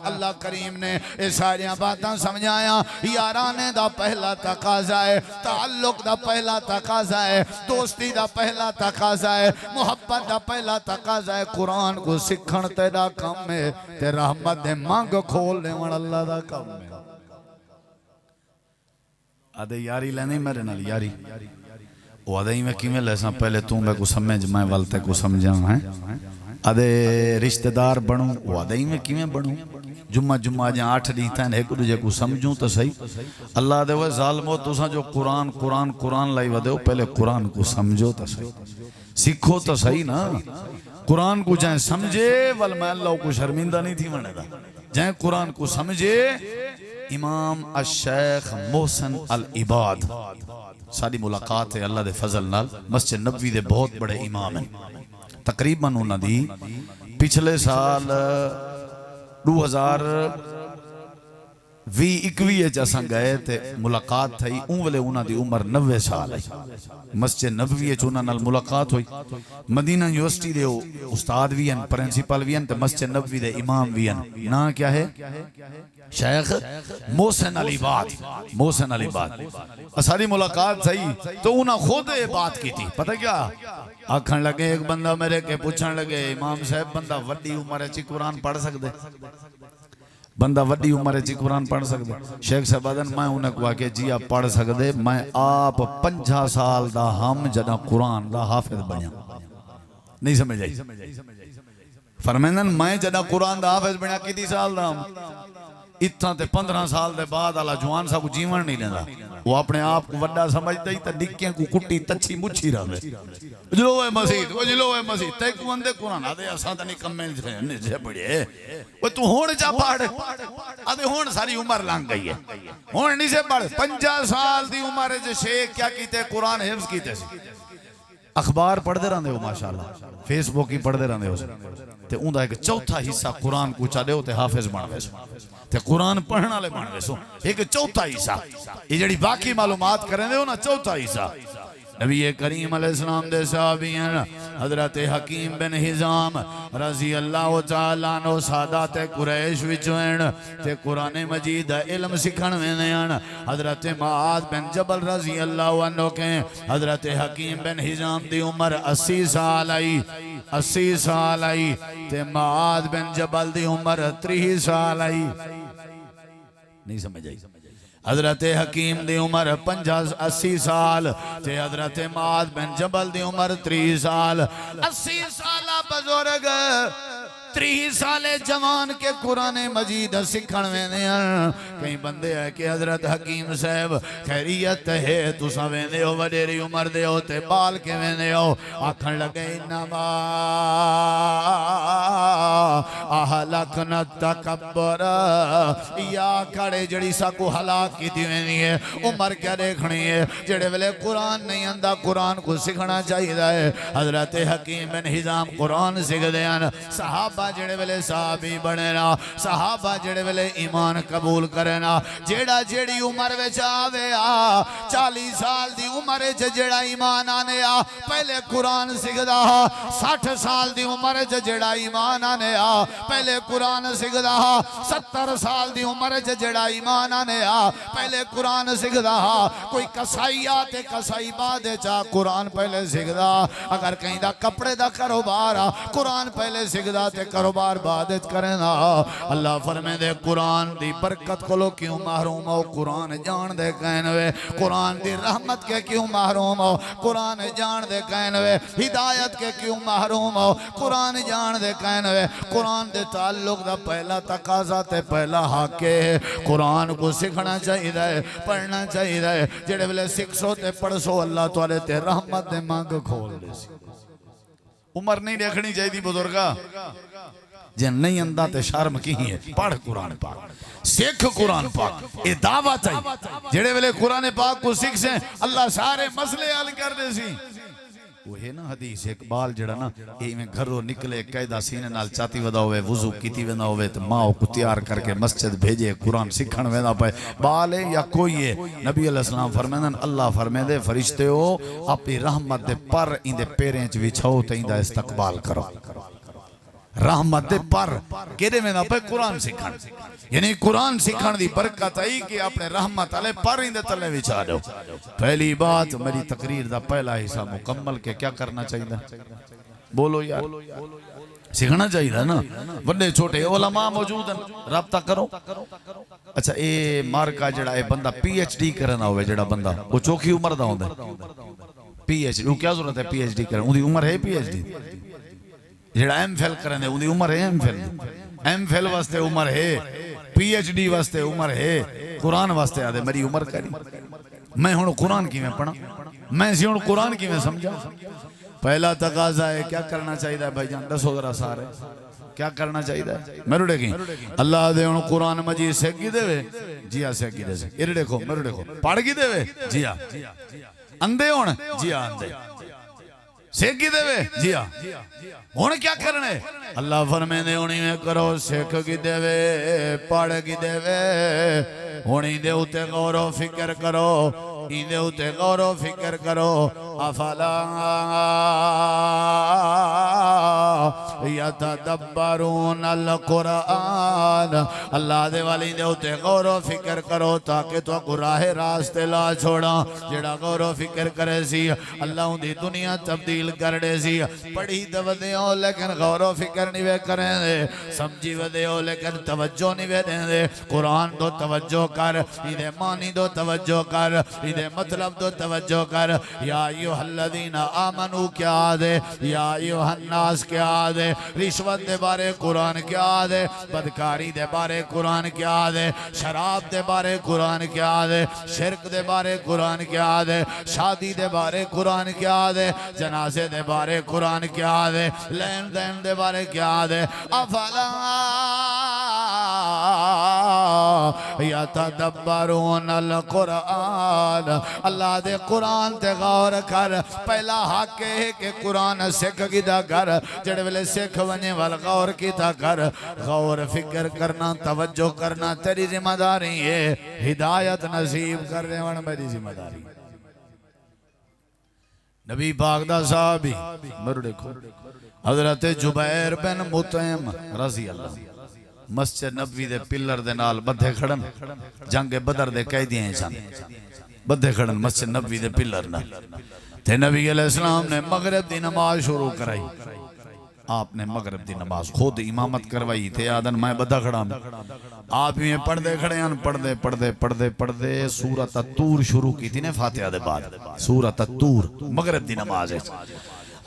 अल्लाह करीम ने ये सारिया बातें समझाया। याराने दा पहला तकाजा है, ताल्लुक दा पहला तकाजा है, दोस्ती दा पहला तकाजा है, मुहब्बत दा पहला तकाजा है कुरान को सीखण तेरा काम है, ते रहमत दे मंग खोल देवण अल्लाह दा काम है। आदे यारी लेनी मेरे नाल यारी वादई में किमें लेसा पहले तू मैं को समझ मैं वालते को समझा है। आदे रिश्तेदार बनूं वादई में किमें बनूं जुम्मा जुम्मा जा 8 दी था एक दूजे को समझूं तो सही। अल्लाह दे वे जालमो तुसा जो कुरान कुरान कुरान लाई वदे पहले कुरान को समझो तो सही, सीखो तो सही ना। कुरान को जाए समझे वल मैं अल्लाह को शर्मिंदा नहीं थी मनेदा, जाए कुरान को समझे। इमाम अश-शेख मोहसिन अल इबाद सारी मुलाकात है अल्लाह दे फजल नाल मस्जिद नबवी दे बहुत बड़े इमाम हैं। तकरीबन उन्हां दी पिछले साल 2020-21 असां गए थे मुलाकात थी। उन वेले उन्हां दी उम्र 90 साल है। मस्जिद नबवी उन्हां नाल मुलाकात हुई। मदीना यूनिवर्सिटी दे उस्ताद भी हैं, प्रिंसिपल भी हैं, ते मस्जिद नबवी दे इमाम भी हैं। ना क्या है? शेख मोहसिन अल इबाद। मोहसिन अल इबाद सारी मुलाकात थी तो उन्हें खुद ये बात की थी। पता क्या आखन लगे, एक बंदा मेरे के पूछन लगे, इमाम साहब बंदा वड्डी उम्र च कुरान पढ़ सकदे? बंदा वड्डी उम्र च कुरान पढ़ सकदे? शेख साहब आदन मैं उन्हें कहा कि जी आप पढ़ सकदे। मैं आप 50 साल दा हम जदा कुरान दा हाफिज बनिया। नहीं समझ आई? फरमांदन मैं जदा कुरान दा हाफिज बनिया कितनी साल दा हम इतना ते 15 साल दे बाद आला जवान सा को जीवन नहीं लेंदा। वो अपने आप को वड्डा समझदा ही ते डिक्कियां को कुट्टी तच्छी मुच्छी रहे। जलो है मस्जिद, वो जलो है मस्जिद ते को अंदे कुरान आदे असा त नहीं कम्मे ने जे पढ़े। ओ तू हुण जा पढ़ आदे हुण सारी उम्र लंघ गई है, हुण नहीं से पढ़। 50 साल दी उम्र च शेख क्या कीते? कुरान हिफ्ज कीते। अखबार पढ़ते रहंदे हो माशाअल्लाह, फेसबुक ही पढ़ते रहंदे हो ते उंदा एक चौथा हिस्सा कुरान को चाले ते हाफिज बनवे सो ते कुरान पढ़ने वाले बनवे सो। एक चौथा हिस्सा ये जड़ी बाकी मालूमात करेंदे हो ना, चौथा हिस्सा नबी करीम अलैहिस्सलाम दे सहाबी हजरत हकीम बिन हिजाम रजी अल्लाह तआला अन्हु सादात कुरैश विचों ते कुरान मजीद दा इल्म सिखण वेंदे हन। हजरत मुआद बिन जबल रजी अल्लाह अन्हु के हजरत हकीम बिन हिजाम दी उम्र 80 साल आई। 80 साल आई ते मुआद बिन जबल दी उम्र 30 साल आई। नहीं समझ आई? हजरत हकीम दी उम्र 80 साल ते हजरत मुआद बिन जबल दी उम्र 30 साल। 80 साल बुजुर्ग 30 साले जवान के कुरान मजीद सिखण वेंदे हैं। कई बंदे है कि हजरत हकीम साहब खैरियत है तुसा वेंदे हो वडेरी उम्र दे हो ते बाल के वेंदे हो। आखण लगे इन्नमा अहलकना तकब्बर या कड़े जड़ी सा को हलाक की वेंदी है। उम्र क्या देखनी है? जेड़े वेले कुरान नहीं आंदा कुरान को सीखना चाहिए है। हजरत हकीम बिन हिजाम कुरान सीखदे हैं। सहाबा जेड़े वेले साहबी बने ना, सहाबा जेड़े वेले ईमान कबूल करे ना, जेड़ा जेड़ी उम्र विच आवे आ 40 साल दी उम्र च जेड़ा ईमान आने आ पहले कुरान सीखदा। 60 साल दी उम्र च जेड़ा ईमान आने आ पहले कुरान सीखदा। 70 साल दी उम्र च जेड़ा ईमान आने आ पहले कुरान सीखदा। कोई कसाई आ ते कसाई बाद च कुरान पहले सीखदा। अगर कहीं दा कपड़े दा कारोबार आ कुरान पहले सीखदा ते कारोबार बाद करेंदा। अल्लाह फरमांदे कुरान दी बरकत कोलो क्यों महरूम हो? कुरान जान दे कहन वे। कुरान दी रहमत के क्यों महरूम हो? कुरान जान दे कहन वे। हिदायत के क्यों महरूम हो? कुरान जान दे कहन वे। कुरान दे ताल्लुक दा पहला तकाजा ते पहला हक है कुरान को सीखना चाहिए है, पढ़ना चाहिए है। जेड़े वेले सिखसो ते पढ़सो अल्लाह तुहाडे ते रहमत दे मंग खोल दे। उम्र नहीं देखनी चाहिए बुजुर्गा। जे नहीं आंदा ते शर्म की है पढ़ कुरान पाक सिख कुरान पाक ये दावत है जेड़े वेले कुरान पाक को सीख से अल्लाह सारे मसले हल कर दे सी वो है ना हदीस इकबाल जड़ा ना इवें घरों निकले कायदा सीने नाल छाती वदा होवे वुजू कीती वेंदा होवे ते मां को तैयार करके मस्जिद भेजे कुरान सीखण वेंदा पे बाल है या कोई है नबी अलैहि सलाम फरमांदन अल्लाह फरमांदे फरिश्ते हो अपनी रहमत दे पर इंदे पैरें च विछाओ ते इंदा इस्तकबाल करो रहमत दे पर केदे वेंदा पे कुरान सीखण यानी कुरान सीखण दी बरकत आई कि अपने रहमत वाले पर इंदे तले विछा दो। पहली बात मेरी तकरीर दा पहला हिस्सा मुकम्मल के क्या करना चाहिए बोलो यार सीखना चाहिए ना बड़े छोटे उलमा मौजूद हैं राब्ता करो। अच्छा ये मार्का जड़ा ये बंदा PhD करना होवे जड़ा बंदा वो चौखी उम्र दा होंदा PhD वो क्या जरूरत है PhD करन उदी उम्र है PhD जड़ा MPhil करने उदी उम्र है MPhil वास्ते उम्र है PhD वास्ते उम्र है कुरान वास्ते आदे मेरी उम्र करी मैं हुण कुरान किवें पढ़ा मैं सी हुण कुरान किवें समझा। पहला तकाजा है क्या करना चाहिए भाईजान दसो जरा सारे क्या करना चाहिए मेरे देखी अल्लाह दे हुण कुरान मजीद सेकी देवे जी हां सेकी दे से इरे देखो मेरे देखो पढ़ की देवे जी हां अंधे हुण जी हां अंधे सेकी देवे जी हां हुण क्या करने अल्लाह फरमांदे हुणी में करो सेक की देवे पढ़ की देवे हुणी दे उते गौर फिक्र करो इंदे उते गौर फिक्र करो अफला यतदब्बरून अल कुरान अल्लाह दे वाली दे उते गौर फिक्र करो ताकि तो गुराह रास्ते ला छोड़ा जेड़ा गौर फिक्र करे सी अल्लाह दी दुनिया तब्दील कर दे सी पढ़ी तो वदे हो लेकिन गौर फिक्र नहीं वे करे दे समझी वदे हो लेकिन तवज्जो नहीं वे दे कुरान तो तवज्जो कर इदे मानी दो तवज्जो कर इदे मतलब दो तवज्जो कर या अय्युहल्लज़ीना आमनू क्या दे या अय्युहन्नास क्या दे रिश्वत दे बारे कुरान क्या दे बदकारी दे बारे कुरान क्या दे शराब दे बारे कुरान क्या दे शिरक दे बारे कुरान क्या दे शादी दे बारे कुरान क्या दे जनाजे दे बारे कुरान क्या दे लेन देन दे बारे क्या दे अफला यतदब्बरून अल कुरान अल्लाह दे कुरान ते गौर कर पहला हक है कि कुरान सिख कीता कर जेड़े वेले सिख वने वाल गौर कीता कर गौर फिक्र करना तवज्जो करना तेरी जिम्मेदारी है हिदायत नसीब करने वाला मेरी जिम्मेदारी। नबी पाक दा साहबी मर देखो हजरत जुबैर बिन मुतइम रज़ी अल्लाह मस्जिद नबवी दे पिलर दे नाल बद्धे खड़न जंग बदर दे कैदियां सन बद्धे खड़न मस्जिद नबवी दे पिलर नाल ते नबी अलैहिस्सलाम ने मगरिब दी नमाज शुरू कराई आपने मगरिब दी नमाज खुद इमामत करवाई थे आदन मैं बद्दा खड़ा आप ही पढ़दे खड़े हैं पढ़दे पढ़दे पढ़दे पढ़दे सूरत तूर शुरू की थी ने फातिहा दे बाद सूरत तूर मगरिब दी नमाज है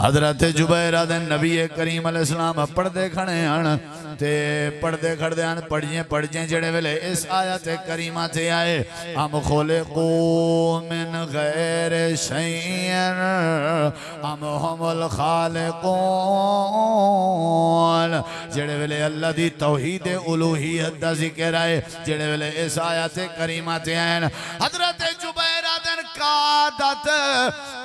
हजरत जुबैर आदन नबी करीम अलैहिस्सलाम पढ़दे खड़े हैं ते पढ़दे खड़दे हैं पढ़जे जेड़े वेले इस आयत करीमा ते आए हम खुलिकू मिन गैर शैइन हम हुमुल खालिकून जेड़े वेले अल्लाह दी तौहीद उलूहियत दा जिक्र आए जेड़े वेले इस आयत करीमा ते आए हजरत जुबैर आदन कादत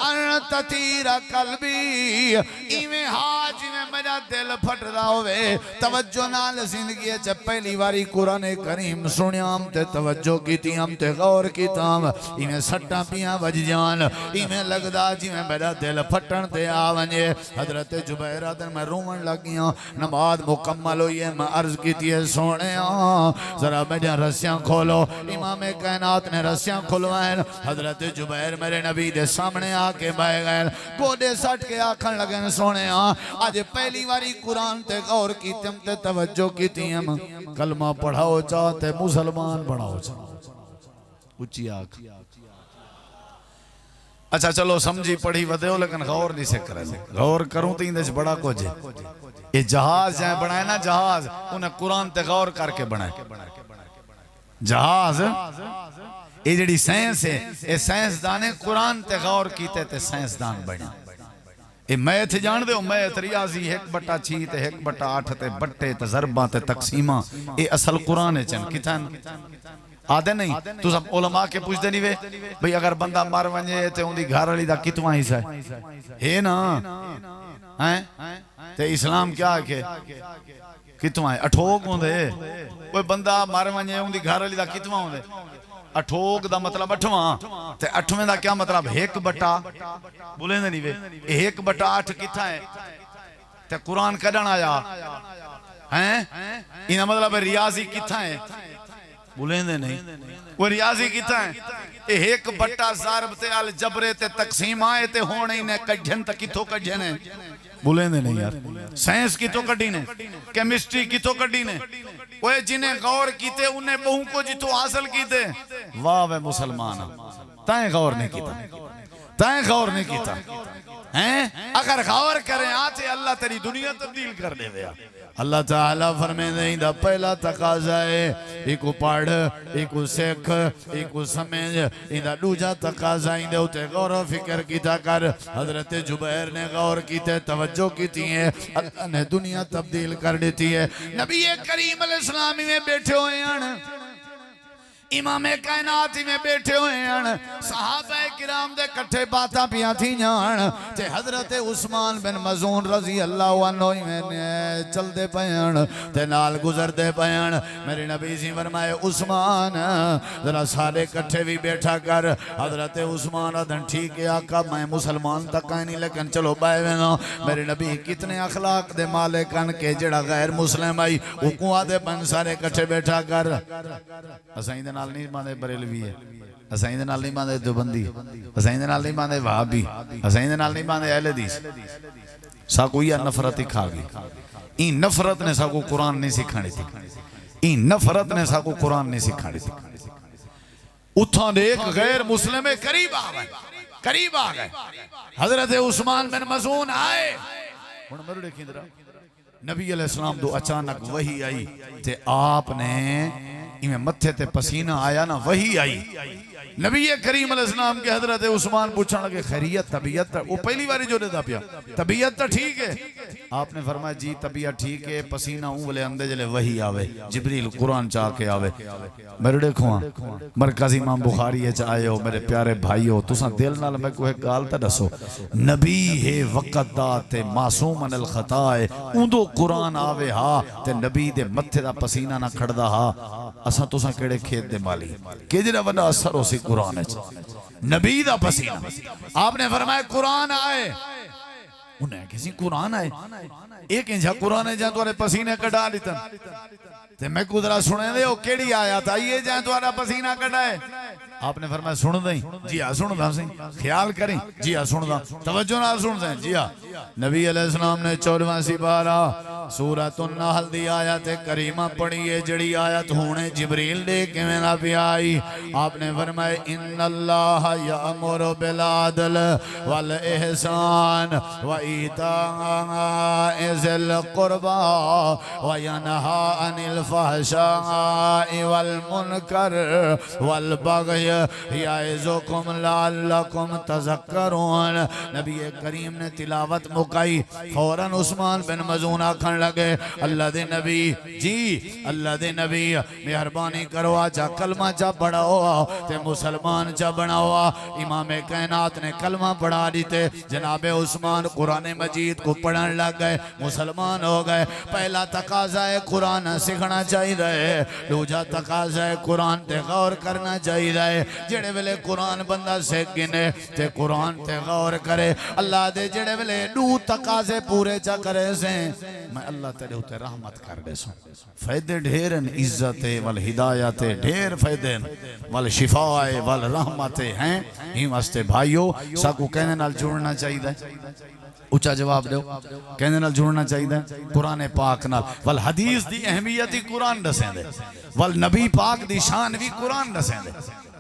अन ततीरा कल्बी इवें हाँ जिवें मेरा दिल फटदा होवे तवज्जो नाल जिंदगी च पहली बारी कुरान करीम सुनियाम ते तवज्जो कीतीम ते गौर कीताम इवें सट्टां पियां वज जान इवें लगदा जिवें मेरा दिल फटण ते आ वने हजरत जुबैर आदन मैं रोवन लग गया नमाज मुकम्मल हुई है मैं अर्ज कीती है सोहणिया जरा मेरी रस्सियां खोलो इमाम कायनात ने रस्सियां खुलवाएं हजरत जुबैर मेरे नबी दे सामने आके बैठ गए गोडे सट के आखन लगे सोने आज पहली बारी कुरान ते गौर कीतम ते तवज्जो कीतीम कलमा पढ़ाओ चाहते मुसलमान बनाओ उच्ची आख। अच्छा चलो समझी पढ़ी वधे लेकिन गौर नहीं से करे गौर करूं तो इंदे बड़ा कुछ है ये जहाज जै बनाए ना जहाज उन्हें कुरान ते गौर करके बनाए जहाज ये जड़ी साइंस है ये साइंसदान कुरान ते गौर कीते ते साइंसदान बने ए मैथ जान दे मैथ रियाजी 1/6 ते 1/8 ते बट्टे ते ज़रबा ते तकसीमा ए असल कुरान चन किथन आदे नहीं तू सब उलमा के पूछदे नहीं वे भाई अगर बंदा मर वने ते उंदी घर वाली दा कितवा हिस्सा है ना हैं ते इस्लाम क्या के कितवा है अठोक होंदे कोई बंदा मर वने उंदी घर वाली दा कितवा होंदे अठोक दा मतलब 8वां ते 8वें दा क्या मतलब 1/8 बोले नहीं वे 1/8 किथा है ते कुरान कढण आया हैं इना मतलब रियाजी किथा है बोले नहीं वो रियाजी किथा है 1/ज़रब ते अल जबरे ते तकसीम आए ते होने ने कढन त किथों कढे ने बोले नहीं यार साइंस किथों कढी ने केमिस्ट्री किथों कढी ने ओए जिन्हें गौर कीते उन्हें बहु को जितो हासिल कीते वाह वे मुसलमान ताए गौर नहीं कीता ताए गौर नहीं कीता हैं अगर गौर करें आते अल्लाह तेरी दुनिया तब्दील कर देवे अल्लाह ताला फरमाते इंदा पहला तकाजा है इको पढ़ इको सीख इको समझ इंदा दूजा तकाजा इंदे उते गौर फिक्र कीता कर हजरत जुबैर ने गौर कीते तवज्जो कीती है अल्लाह ने दुनिया तब्दील कर देती है नबी करीम अलैहिस्सलाम में बैठे हुए हैं इमामे कायनात में बैठे हुए हैं सहाबा किराम दे कट्ठे बातां पिया थी जान ते हजरत उस्मान बिन मज़ून रजी अल्लाह अन्हु चलदे पयन ते नाल गुजरदे पयन मेरे नबी जी फरमाए उस्मान जरा सारे कट्ठे भी बैठा कर हजरत उस्मान अदन ठीक है आका मैं मुसलमान तक नहीं लेकिन चलो बाय वेना मेरे नबी कितने अखलाक दे मालिक कन के जेड़ा गैर मुस्लिम आई हुकू आदे बन सारे कट्ठे बैठा कर असां नाल नहीं माने बरेलवी है असां दे नाल नहीं माने देवबंदी असां दे नाल नहीं माने वहाबी असां दे नाल नहीं माने अहले हदीस साको या नफरत ही खा गई ई नफरत ने साको कुरान नहीं सिखानी थी ई नफरत ने साको कुरान नहीं सिखानी थी उठा देख गैर मुस्लिम करीब आ गए हजरत उस्मान बिन मज़ून आए हुन मरु देखी जरा नबी अलैहिस्सलाम दो अचानक वही आई ते आपने इमें मत्थे ते पसीना आया ना वही आई नबी करीम अलैहिस्सलाम के हजरत उस्मान पूछने लगे खैरियत तबीयत वो पहली बारी जो देता पिया तबीयत तो ठीक है आपने फरमाया जी तबीयत ठीक है पसीना उंगले अंदे जले वही आवे जिब्रील कुरान चाह के आवे मेरे देखो मरकजी इमाम बुखारी च आए हो मेरे प्यारे भाईओ तुसा दिल नाल मैं कोई गाल ता दसो नबी है वक्त दा ते मासूम अनिल खता है उंदो कुरान आवे हा ते नबी दे मत्थे दा पसीना ना खड़दा हा असा तुसा केड़े खेत दे माली के जरा वड्डा असर होसी कुरान नबी दा पसीना आपने फरमाया कुरान आए उन्हें किसी कुरान आए एक इंजा कुरान है जहां तुम्हारे पसीने कटा लितन ते मैं कुदरा सुने दे ओ केड़ी आयत आई है जहां तुम्हारा पसीना कटाए आपने फरमाया सुन दई जी हां सुनदा सही ख्याल करें जी हां सुनदा तवज्जो नाल सुनदा जी हां नबी अलैहिस्सलाम ने 14वां सिपारा सूरतुन नहल दी आयत करीमा पढ़ी है जड़ी आयत होने जिब्रील दे किवें ना पियाई आपने फरमाया इन्नल्लाह यामुरु बिल अदल वल इहसान व ईता'i ज़िल कुर्बा व यनहा अनिल फहशाइ वल मुनकर वल बग़य याइज़ुकुम लअल्लकुम तज़क्करून नबी करीम ने तिलावत मुकाई फौरन उस्मान बिन मज़ून आखन लगे अल्लाह दे नबी जी अल्लाह दे नबी मेहरबानी करो आजा कलमा चा पढ़ाओ ते मुसलमान चा बनाओ इमाम कायनात ने कलमा पढ़ा दीते जनाबे उस्मान कुरान मजीद को पढ़न लग गए मुसलमान हो गए पहला तकाजा है कुरान सीखना चाहिए दूजा तकाजा है कुरान ते गौर करना चाहिए जेड़े वेले कुरान बंदा सीख गिने ते कुरान ते गौर करे अल्लाह दे जेड़े वेले दू तकाजे पूरे चा करे से मैं अल्लाह तेरे उते रहमत कर दे सो फायदे ढेर इज्जत वल हिदायत ढेर फायदे वल शिफा वल रहमत हैं ही वास्ते भाइयों साकू कहने नाल जुड़ना चाहिए उच्चा जवाब दो कहने नाल जुड़ना चाहिए कुरान पाक नाल वल हदीस दी अहमियत ही कुरान दसेंदे वल नबी पाक दी शान भी कुरान दसेंदे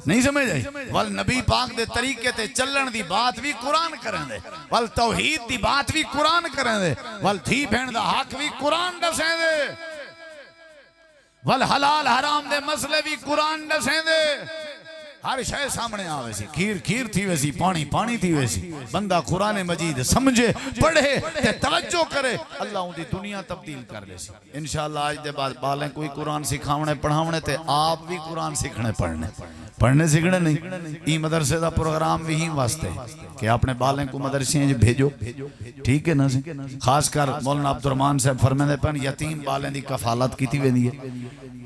नहीं समझ आई वल नबी पाक दे तरीके ते चलन दी बात भी कुरान करेंदे वल तौहीद दी बात भी कुरान करेंदे वल थी भेण दा हक भी कुरान दसेंदे वल हलाल हराम दे मसले भी कुरान दसेंदे हर शय सामने आवे सी, खीर खीर थी वैसी, पानी पानी थी वैसी। बंदा कुरान मजीद समझे पढ़े ते तवज्जो करे, अल्लाह उनकी दुनिया तब्दील कर दे सी। इंशाअल्लाह आज दे बाद बालें कोई कुरान सिखावने पढ़ावने ते आप भी कुरान सीखने पढ़ने सीखने नहीं। ई मदरसे का प्रोग्राम भी ही वास्ते कि अपने बालें को मदरसे भेजो, ठीक है ना सी। खासकर मौलाना अब्दुर्रहमान साहब फरमाते पन यतीम बालें की कफालत की वेंदी है।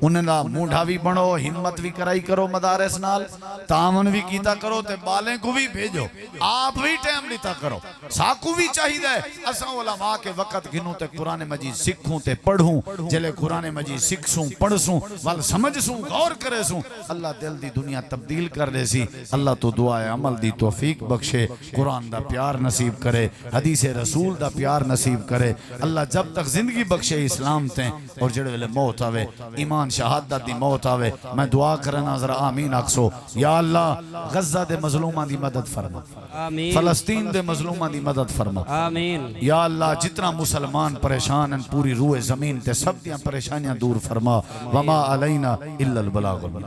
उन्हें मूढ़ा भी बनो, हिम्मत भी कराई करो, मदारस नाल तामन भी कीता करो, ते बालें को भी भेजो, आप भी टाइम लिता करो। साकू भी चाहिए असा उलमा के वक़्त गिनूं ते कुरान मजीद सीखूं ते पढ़ूं। जले कुरान मजीद सीखसूं पढ़सूं वल समझसूं गौर करेसूं, अल्लाह दिल दी दुनिया तब्दील कर दे सी। अल्लाह तो दुआ है अमल दी तौफीक बख्शे, कुरान दा प्यार नसीब करे, हदीस रसूल दा प्यार नसीब करे। अल्लाह जब तक जिंदगी बख्शे इस्लाम ते, और जेड़े वेले मौत आवे ईमान शहादत दी मौत आवे, मैं दुआ करना जरा आमीन आखसो। या अल्लाह गज़ा दे मजलूमां दी मदद फरमा, आमीन। फलस्तीन दे मजलूमां दी मदद फरमा, आमीन। या अल्लाह जितना मुसलमान परेशान हैं पूरी रूए जमीन ते सब दी परेशानियां दूर फरमा। वमा अलैना इल्लल बलागुल।